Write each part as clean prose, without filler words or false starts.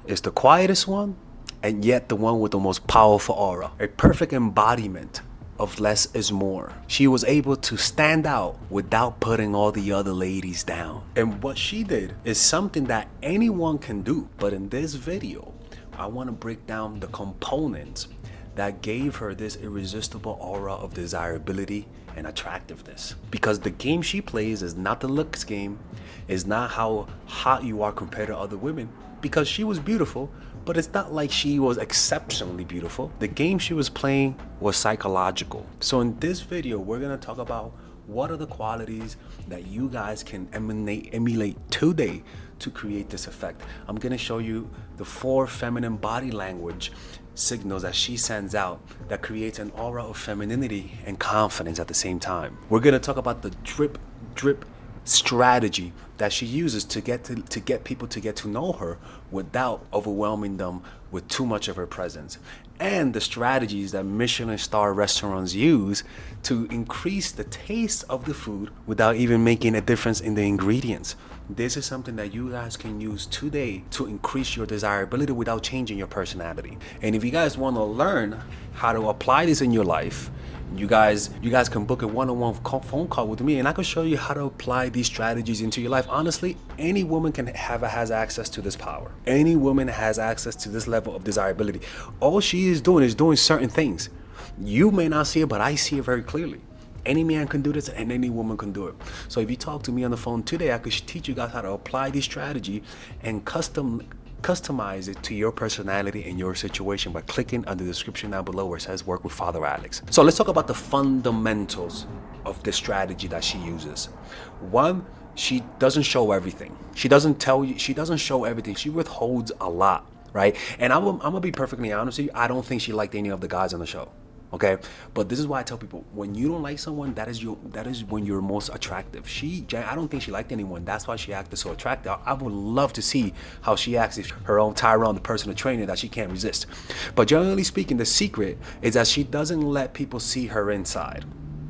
is the quietest one, and yet the one with the most powerful aura. A perfect embodiment of less is more. She was able to stand out without putting all the other ladies down. And what she did is something that anyone can do. But in this video, I want to break down the components that gave her this irresistible aura of desirability and attractiveness. Because the game she plays is not the looks game, is not how hot you are compared to other women, because she was beautiful, but it's not like she was exceptionally beautiful. The game she was playing was psychological. So in this video, we're gonna talk about what are the qualities that you guys can emulate today to create this effect. I'm gonna show you the 4 feminine body language signals that she sends out that creates an aura of femininity and confidence at the same time. We're gonna talk about the drip strategy that she uses to get people to get to know her without overwhelming them with too much of her presence, and the strategies that Michelin star restaurants use to increase the taste of the food without even making a difference in the ingredients. This is something that you guys can use today to increase your desirability without changing your personality. And if you guys want to learn how to apply this in your life, you guys can book a one-on-one phone call with me, and I can show you how to apply these strategies into your life. Honestly, any woman has access to this power. Any woman has access to this level of desirability. All she is doing certain things. You may not see it, but I see it very clearly. Any man can do this, and any woman can do it. So if you talk to me on the phone today, I could teach you guys how to apply this strategy and customize it to your personality and your situation by clicking on the description down below where it says work with Father Alex. So let's talk about the fundamentals of the strategy that she uses. One, she doesn't show everything. She doesn't show everything. She withholds a lot, right? And I'm gonna be perfectly honest with you, I don't think she liked any of the guys on the show. Okay, but this is why I tell people, when you don't like someone, that is when you're most attractive. I don't think she liked anyone. That's why she acted so attractive. I would love to see how she acts if her own Tyrone, the personal trainer that she can't resist. But generally speaking, the secret is that she doesn't let people see her inside,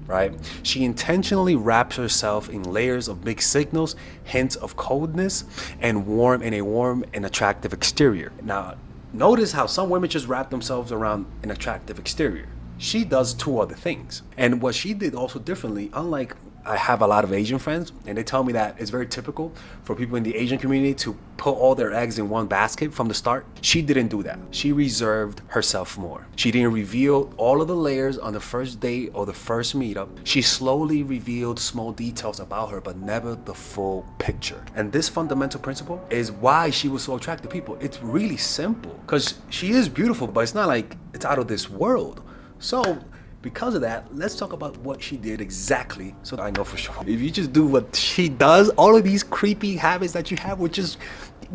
right? She intentionally wraps herself in layers of mixed signals, hints of coldness, and a warm and attractive exterior. Now, notice how some women just wrap themselves around an attractive exterior. She does 2 other things. And what she did also differently, unlike I have a lot of Asian friends, and they tell me that it's very typical for people in the Asian community to put all their eggs in one basket from the start. She didn't do that. She reserved herself more. She didn't reveal all of the layers on the first date or the first meetup. She slowly revealed small details about her, but never the full picture. And this fundamental principle is why she was so attractive to people. It's really simple, because she is beautiful, but it's not like it's out of this world. So because of that, let's talk about what she did exactly, so that I know for sure. If you just do what she does, all of these creepy habits that you have will just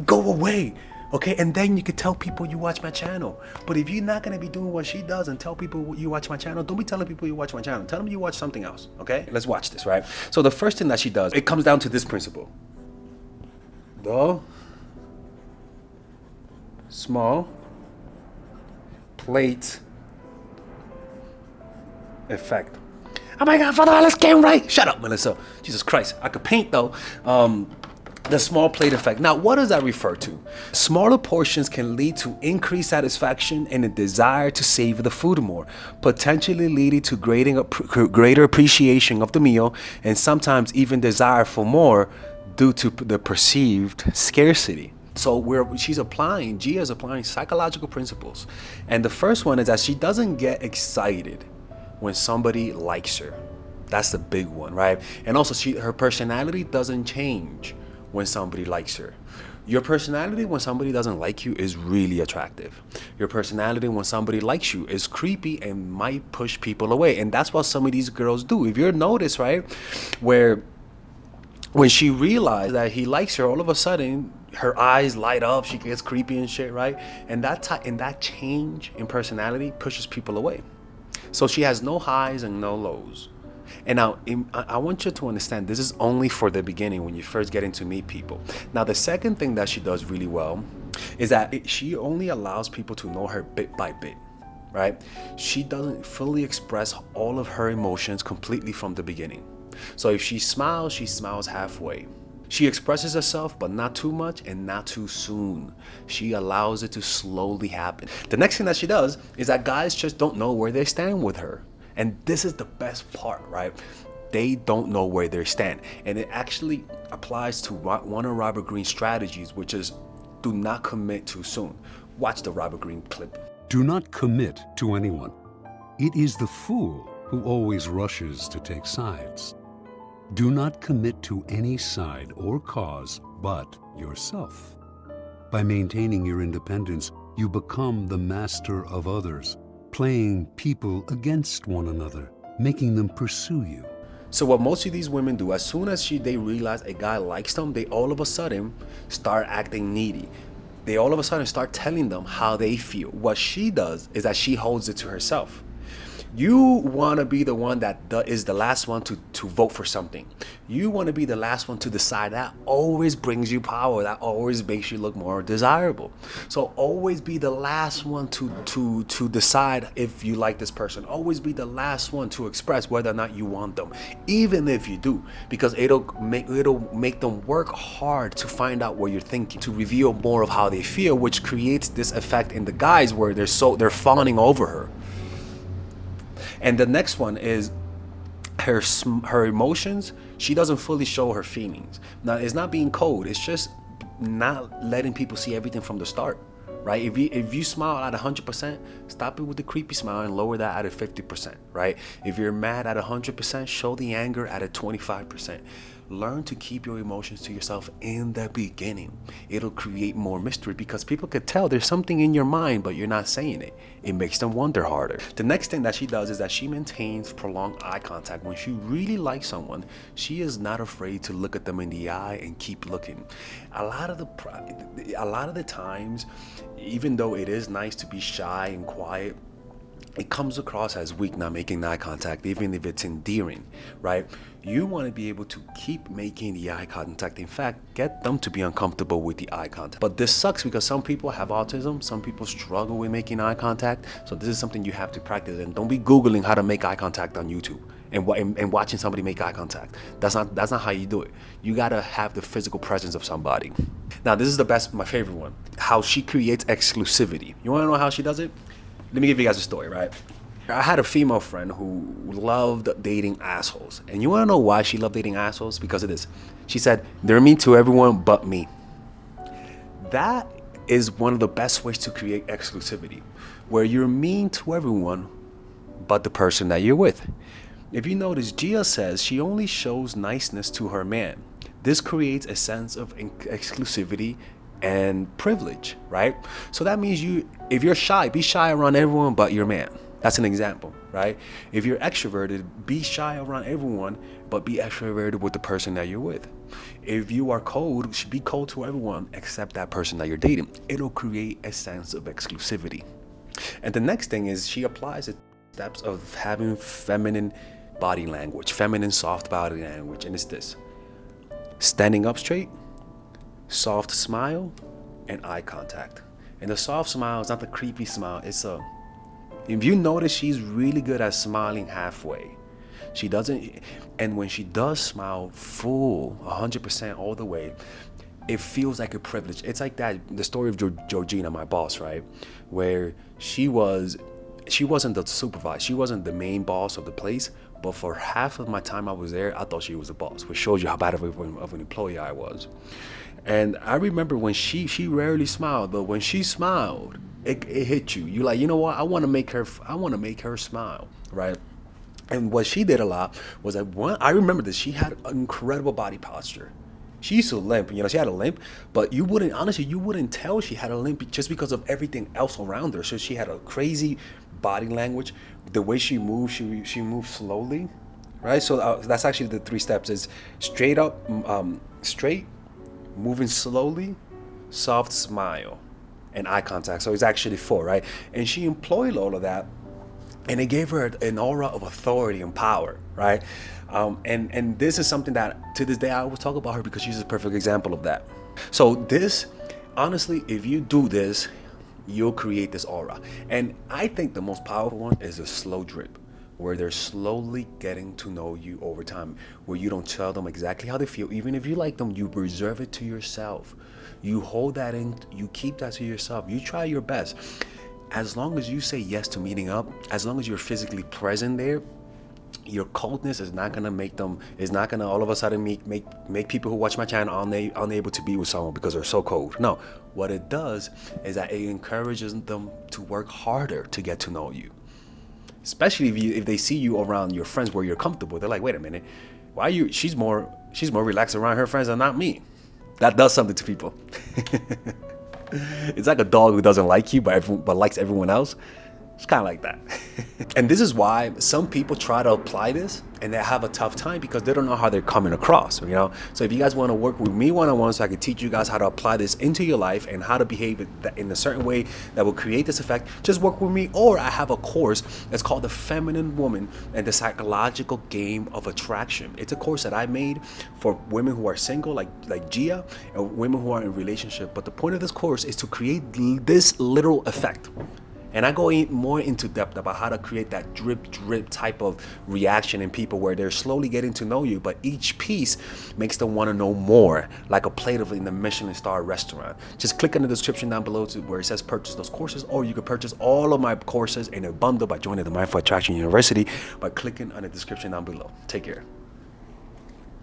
go away, okay? And then you could tell people you watch my channel. But if you're not gonna be doing what she does and tell people you watch my channel, don't be telling people you watch my channel. Tell them you watch something else, okay? Let's watch this, right? So the first thing that she does, it comes down to this principle. The small plate effect. Oh my God, Father Alex came right. Shut up, Melissa. Jesus Christ. I could paint though. The small plate effect. Now, what does that refer to? Smaller portions can lead to increased satisfaction and a desire to savor the food more, potentially leading to greater appreciation of the meal, and sometimes even desire for more due to the perceived scarcity. So Gia is applying psychological principles. And the first one is that she doesn't get excited when somebody likes her. That's the big one, right? And also her personality doesn't change when somebody likes her. Your personality when somebody doesn't like you is really attractive. Your personality when somebody likes you is creepy and might push people away. And that's what some of these girls do. If you're noticed, right, where when she realized that he likes her, all of a sudden her eyes light up, she gets creepy and shit, right? And that change in personality pushes people away. So she has no highs and no lows. And now I want you to understand, this is only for the beginning when you first get to meet people. Now, the second thing that she does really well is that she only allows people to know her bit by bit, right? She doesn't fully express all of her emotions completely from the beginning. So if she smiles halfway. She expresses herself, but not too much and not too soon. She allows it to slowly happen. The next thing that she does is that guys just don't know where they stand with her. And this is the best part, right? They don't know where they stand. And it actually applies to one of Robert Greene's strategies, which is do not commit too soon. Watch the Robert Greene clip. Do not commit to anyone. It is the fool who always rushes to take sides. Do not commit to any side or cause but yourself. By maintaining your independence, you become the master of others, playing people against one another, making them pursue you. So what most of these women do, as soon as they realize a guy likes them, they all of a sudden start acting needy. They all of a sudden start telling them how they feel. What she does is that she holds it to herself. You want to be the one that is the last one to vote for something. You want to be the last one to decide. That always brings you power. That always makes you look more desirable. So always be the last one to decide if you like this person. Always be the last one to express whether or not you want them, even if you do, because it'll make them work hard to find out what you're thinking, to reveal more of how they feel, which creates this effect in the guys where they're fawning over her. And the next one is her emotions. She doesn't fully show her feelings. Now, it's not being cold. It's just not letting people see everything from the start, right? If you smile at 100%, stop it with the creepy smile and lower that at a 50%, right? If you're mad at 100%, show the anger at a 25%. Learn to keep your emotions to yourself in the beginning. It'll create more mystery because people could tell there's something in your mind, but you're not saying it. It makes them wonder harder. The next thing that she does is that she maintains prolonged eye contact. When she really likes someone, she is not afraid to look at them in the eye and keep looking. A lot of the times, even though it is nice to be shy and quiet, it comes across as weak not making eye contact, even if it's endearing, right? You want to be able to keep making the eye contact. In fact, get them to be uncomfortable with the eye contact. But this sucks because some people have autism, some people struggle with making eye contact. So this is something you have to practice. And don't be Googling how to make eye contact on YouTube and watching somebody make eye contact. That's not how you do it. You gotta have the physical presence of somebody. Now, this is my favorite one. How she creates exclusivity. You wanna know how she does it? Let me give you guys a story, right? I had a female friend who loved dating assholes. And you want to know why she loved dating assholes? Because of this. She said, they're mean to everyone but me. That is one of the best ways to create exclusivity, where you're mean to everyone but the person that you're with. If you notice, Gia says she only shows niceness to her man. This creates a sense of exclusivity and privilege, right? So that means if you're shy, be shy around everyone but your man. That's an example, right? If you're extroverted, be shy around everyone but be extroverted with the person that you're with. If you are cold, be cold to everyone except that person that you're dating. It'll create a sense of exclusivity. And the next thing is she applies the steps of having feminine body language, feminine soft body language, and it's this: standing up straight, soft smile, and eye contact. And the soft smile is not the creepy smile. If you notice, she's really good at smiling halfway. She doesn't, and when she does smile full, 100% all the way, it feels like a privilege. It's like the story of Georgina, my boss, right? Where she wasn't the supervisor. She wasn't the main boss of the place, but for half of my time I was there, I thought she was the boss, which shows you how bad of an employee I was. And I remember when she rarely smiled, but when she smiled, it hit you. You like, you know what? I want to make her smile, right? And what she did a lot was I remember that she had an incredible body posture. She used to limp, she had a limp, but you wouldn't tell she had a limp just because of everything else around her. So she had a crazy body language. The way she moved, she moved slowly, right? So that's actually the 3 steps: is straight up, straight, moving slowly, soft smile, and eye contact. So it's actually 4, right? And she employed all of that, and it gave her an aura of authority and power, right? And this is something that to this day I always talk about her because she's a perfect example of that. So this, honestly, if you do this, you'll create this aura. And I think the most powerful one is a slow drip. where they're slowly getting to know you over time, where you don't tell them exactly how they feel. Even if you like them, you reserve it to yourself. You hold that in, you keep that to yourself. You try your best. As long as you say yes to meeting up, as long as you're physically present there, your coldness is not gonna make them, is not gonna all of a sudden make people who watch my channel unable to be with someone because they're so cold. No, what it does is that it encourages them to work harder to get to know you. Especially if they see you around your friends where you're comfortable. They're like, wait a minute, why are you? She's more relaxed around her friends and not me. That does something to people. It's like a dog who doesn't like you but likes everyone else. It's kind of like that. And this is why some people try to apply this and they have a tough time because they don't know how they're coming across, you know? So if you guys want to work with me one-on-one so I can teach you guys how to apply this into your life and how to behave in a certain way that will create this effect, just work with me. Or I have a course that's called The Feminine Woman and the Psychological Game of Attraction. It's a course that I made for women who are single, like Gia, and women who are in relationship. But the point of this course is to create this literal effect. And I go more into depth about how to create that drip type of reaction in people where they're slowly getting to know you, but each piece makes them want to know more, like a plate of in the Michelin star restaurant. Just click in the description down below to where it says purchase those courses, or you can purchase all of my courses in a bundle by joining the Mindful Attraction University by clicking on the description down below. Take care.